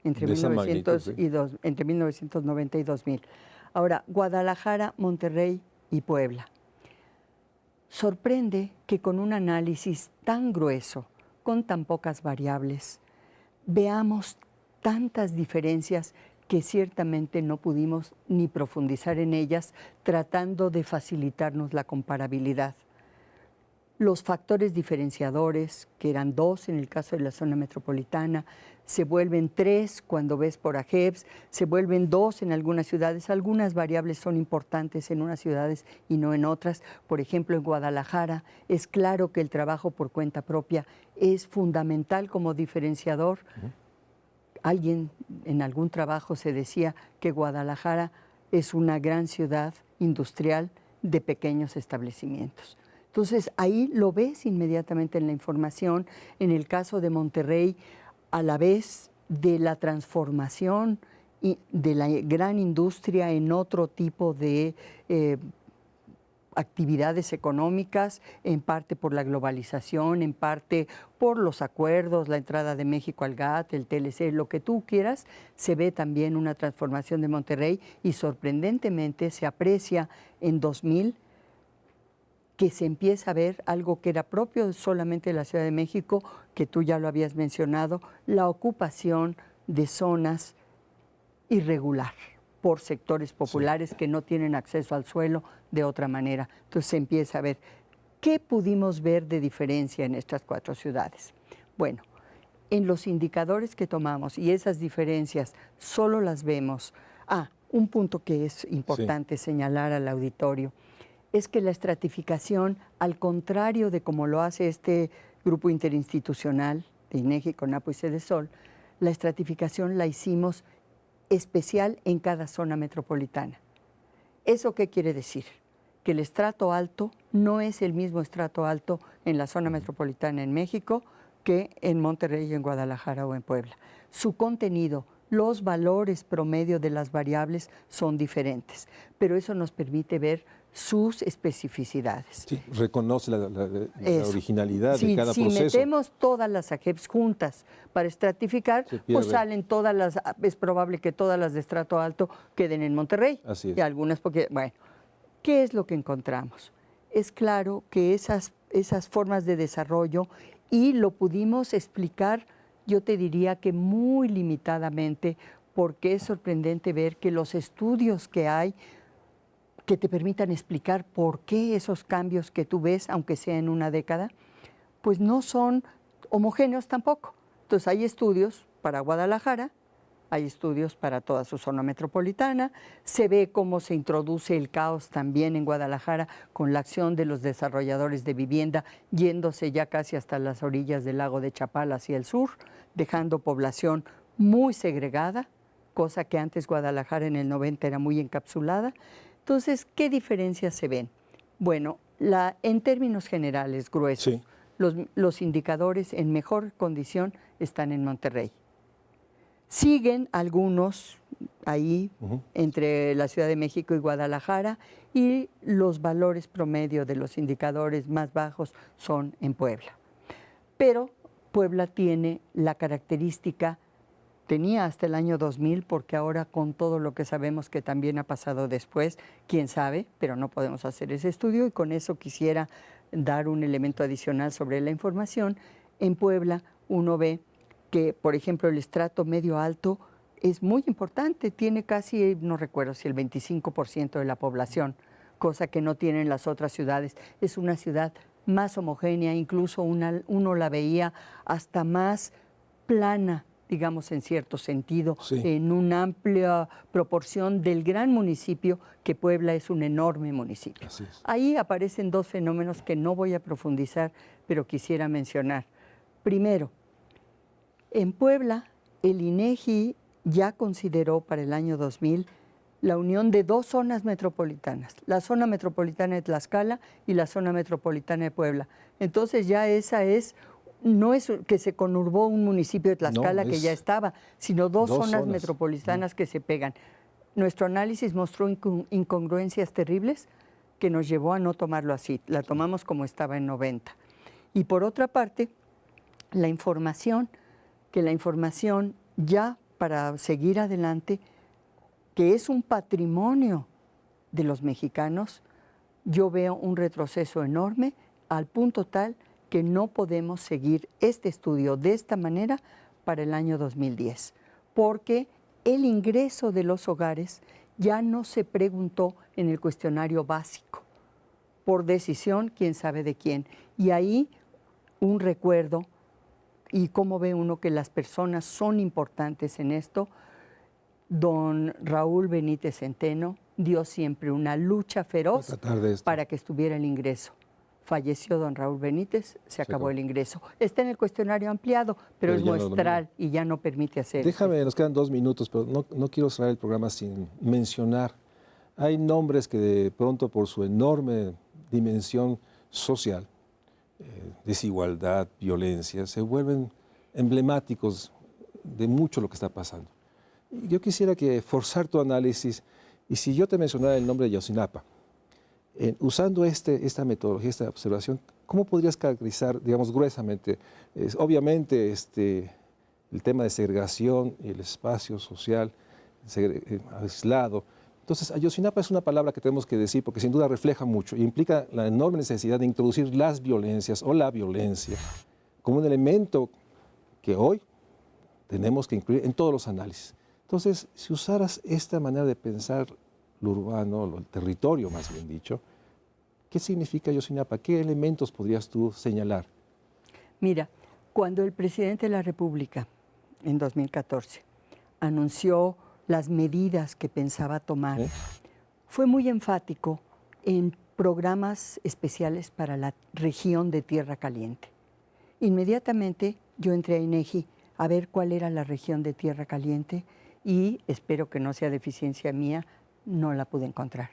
entre 1990 y 2000. Ahora, Guadalajara, Monterrey y Puebla. Sorprende que con un análisis tan grueso, con tan pocas variables, veamos tantas diferencias que ciertamente no pudimos ni profundizar en ellas, tratando de facilitarnos la comparabilidad. Los factores diferenciadores, que eran 2 en el caso de la zona metropolitana, se vuelven 3 cuando ves por AGEPS, se vuelven 2 en algunas ciudades. Algunas variables son importantes en unas ciudades y no en otras. Por ejemplo, en Guadalajara es claro que el trabajo por cuenta propia es fundamental como diferenciador. Alguien en algún trabajo se decía que Guadalajara es una gran ciudad industrial de pequeños establecimientos. Entonces, ahí lo ves inmediatamente en la información. En el caso de Monterrey, a la vez de la transformación y de la gran industria en otro tipo de actividades económicas, en parte por la globalización, en parte por los acuerdos, la entrada de México al GATT, el TLC, lo que tú quieras, se ve también una transformación de Monterrey y sorprendentemente se aprecia en 2000 que se empieza a ver algo que era propio solamente de la Ciudad de México, que tú ya lo habías mencionado, la ocupación de zonas irregular por sectores populares que no tienen acceso al suelo de otra manera. Entonces se empieza a ver qué pudimos ver de diferencia en estas 4 ciudades. Bueno, en los indicadores que tomamos y esas diferencias solo las vemos. Un punto que es importante señalar al auditorio es que la estratificación, al contrario de como lo hace este grupo interinstitucional de INEGI, CONAPO y Sedesol, la estratificación la hicimos especial en cada zona metropolitana. ¿Eso qué quiere decir? Que el estrato alto no es el mismo estrato alto en la zona metropolitana en México que en Monterrey, en Guadalajara o en Puebla. Su contenido, los valores promedio de las variables son diferentes, pero eso nos permite ver sus especificidades. Sí, reconoce la originalidad de cada si proceso. Si metemos todas las AGEPS juntas para estratificar, pues salen todas las, es probable que todas las de estrato alto queden en Monterrey. Así es. Y algunas porque, bueno, ¿qué es lo que encontramos? Es claro que esas formas de desarrollo, y lo pudimos explicar, yo te diría que muy limitadamente, porque es sorprendente ver que los estudios que hay que te permitan explicar por qué esos cambios que tú ves, aunque sea en una década, pues no son homogéneos tampoco. Entonces hay estudios para Guadalajara, hay estudios para toda su zona metropolitana, se ve cómo se introduce el caos también en Guadalajara con la acción de los desarrolladores de vivienda yéndose ya casi hasta las orillas del lago de Chapala hacia el sur, dejando población muy segregada, cosa que antes Guadalajara en el 90 era muy encapsulada. Entonces, ¿qué diferencias se ven? Bueno, en términos generales, gruesos, los indicadores en mejor condición están en Monterrey. Siguen algunos ahí entre la Ciudad de México y Guadalajara, y los valores promedio de los indicadores más bajos son en Puebla. Pero Puebla tiene la característica, tenía hasta el año 2000, porque ahora con todo lo que sabemos que también ha pasado después, quién sabe, pero no podemos hacer ese estudio, y con eso quisiera dar un elemento adicional sobre la información. En Puebla uno ve que, por ejemplo, el estrato medio alto es muy importante, tiene casi, no recuerdo si el 25% de la población, cosa que no tienen las otras ciudades. Es una ciudad más homogénea, incluso uno la veía hasta más plana, digamos en cierto sentido, en una amplia proporción del gran municipio, que Puebla es un enorme municipio. Así es. Ahí aparecen 2 fenómenos que no voy a profundizar, pero quisiera mencionar. Primero, en Puebla, el INEGI ya consideró para el año 2000 la unión de 2 zonas metropolitanas, la zona metropolitana de Tlaxcala y la zona metropolitana de Puebla. Entonces ya esa no es que se conurbó un municipio de Tlaxcala que ya estaba, sino dos zonas metropolitanas que se pegan. Nuestro análisis mostró incongruencias terribles que nos llevó a no tomarlo así, la tomamos como estaba en 90. Y por otra parte, la información ya para seguir adelante, que es un patrimonio de los mexicanos, yo veo un retroceso enorme al punto tal que no podemos seguir este estudio de esta manera para el año 2010, porque el ingreso de los hogares ya no se preguntó en el cuestionario básico. por decisión, quién sabe de quién. Y ahí un recuerdo y cómo ve uno que las personas son importantes en esto. Don Raúl Benítez Centeno dio siempre una lucha feroz para que estuviera el ingreso. Falleció don Raúl Benítez, se acabó el ingreso. Está en el cuestionario ampliado, pero es muestral y ya no permite hacer. Déjame, nos quedan 2 minutos, pero no quiero cerrar el programa sin mencionar. Hay nombres que de pronto por su enorme dimensión social, desigualdad, violencia, se vuelven emblemáticos de mucho lo que está pasando. Yo quisiera que forzar tu análisis, y si yo te mencionara el nombre de Ayotzinapa, usando esta metodología, esta observación, ¿cómo podrías caracterizar, digamos, gruesamente? Obviamente, el tema de segregación y el espacio social aislado. Entonces, Ayotzinapa es una palabra que tenemos que decir porque sin duda refleja mucho y implica la enorme necesidad de introducir las violencias o la violencia como un elemento que hoy tenemos que incluir en todos los análisis. Entonces, si usaras esta manera de pensar lo urbano, el territorio más bien dicho, ¿qué significa Ayotzinapa? ¿Qué elementos podrías tú señalar? Mira, cuando el presidente de la República, en 2014, anunció las medidas que pensaba tomar, fue muy enfático en programas especiales para la región de Tierra Caliente. Inmediatamente yo entré a INEGI a ver cuál era la región de Tierra Caliente y, espero que no sea deficiencia mía, no la pude encontrar.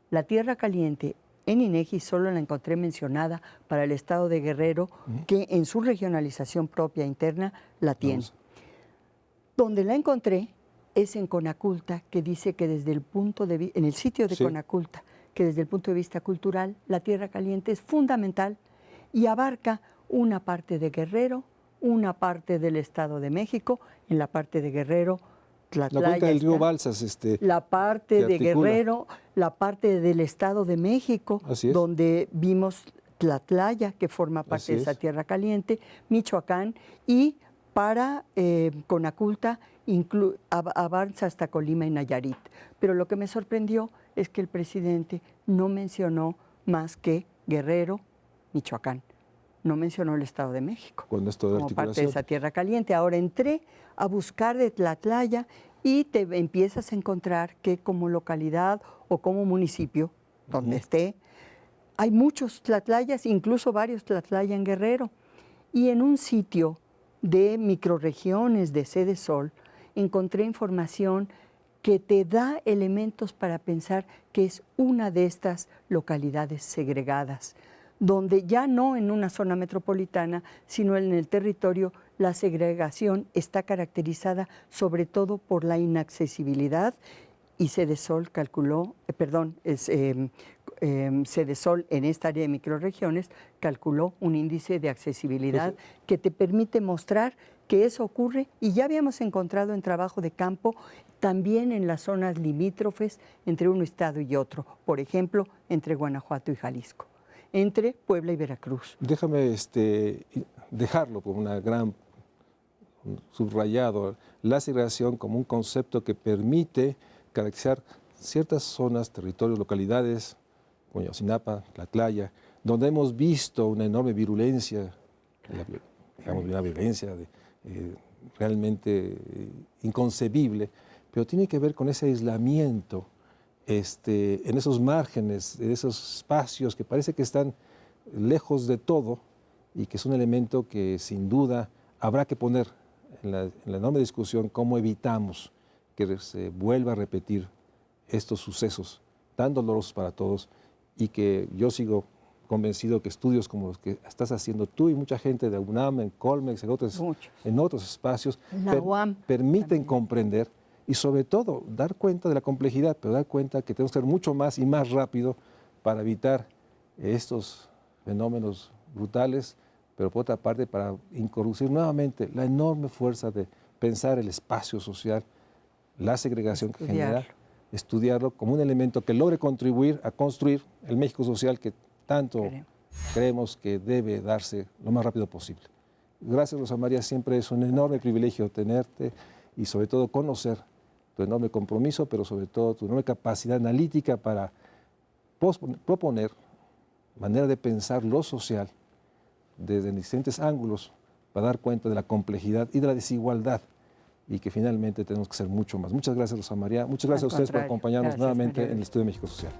La Tierra Caliente en INEGI solo la encontré mencionada para el estado de Guerrero, que en su regionalización propia interna la tiene. Donde la encontré es en Conaculta, que dice que desde el punto de vista, en el sitio de Conaculta, que desde el punto de vista cultural, la Tierra Caliente es fundamental y abarca una parte de Guerrero, una parte del Estado de México, en la parte de Guerrero, la cuenca del río Balsas, la parte de Guerrero, la parte del Estado de México, donde vimos Tlatlaya, que forma parte de esa Tierra Caliente, Michoacán, y para Conaculta avanza hasta Colima y Nayarit. Pero lo que me sorprendió es que el presidente no mencionó más que Guerrero, Michoacán. No mencionó el Estado de México como parte de esa Tierra Caliente. Ahora entré a buscar de Tlatlaya y te empiezas a encontrar que como localidad o como municipio, donde esté, hay muchos Tlatlayas, incluso varios Tlatlaya en Guerrero. Y en un sitio de microrregiones de Cedesol encontré información que te da elementos para pensar que es una de estas localidades segregadas, donde ya no en una zona metropolitana, sino en el territorio, la segregación está caracterizada sobre todo por la inaccesibilidad, y Cedesol calculó, Cedesol en esta área de microrregiones calculó un índice de accesibilidad que te permite mostrar que eso ocurre, y ya habíamos encontrado en trabajo de campo también en las zonas limítrofes entre un estado y otro, por ejemplo, entre Guanajuato y Jalisco, entre Puebla y Veracruz. Déjame dejarlo como una gran subrayado, la segregación como un concepto que permite caracterizar ciertas zonas, territorios, localidades, como Ayotzinapa, Tlatlaya, donde hemos visto una enorme virulencia, digamos, una violencia realmente inconcebible, pero tiene que ver con ese aislamiento en esos márgenes, en esos espacios que parece que están lejos de todo y que es un elemento que sin duda habrá que poner en la enorme discusión cómo evitamos que se vuelva a repetir estos sucesos tan dolorosos para todos, y que yo sigo convencido que estudios como los que estás haciendo tú y mucha gente de UNAM, en Colmex, en otros espacios, permiten comprender y sobre todo dar cuenta de la complejidad, pero dar cuenta que tenemos que ser mucho más y más rápido para evitar estos fenómenos brutales, pero por otra parte para introducir nuevamente la enorme fuerza de pensar el espacio social, la segregación que genera, estudiarlo como un elemento que logre contribuir a construir el México social que tanto creemos que debe darse lo más rápido posible. Gracias, Rosa María, siempre es un enorme privilegio tenerte y sobre todo conocer tu enorme compromiso, pero sobre todo tu enorme capacidad analítica para proponer manera de pensar lo social desde distintos ángulos para dar cuenta de la complejidad y de la desigualdad y que finalmente tenemos que ser mucho más. Muchas gracias, Rosa María. Muchas gracias a ustedes por acompañarnos nuevamente en el Estudio de México Social.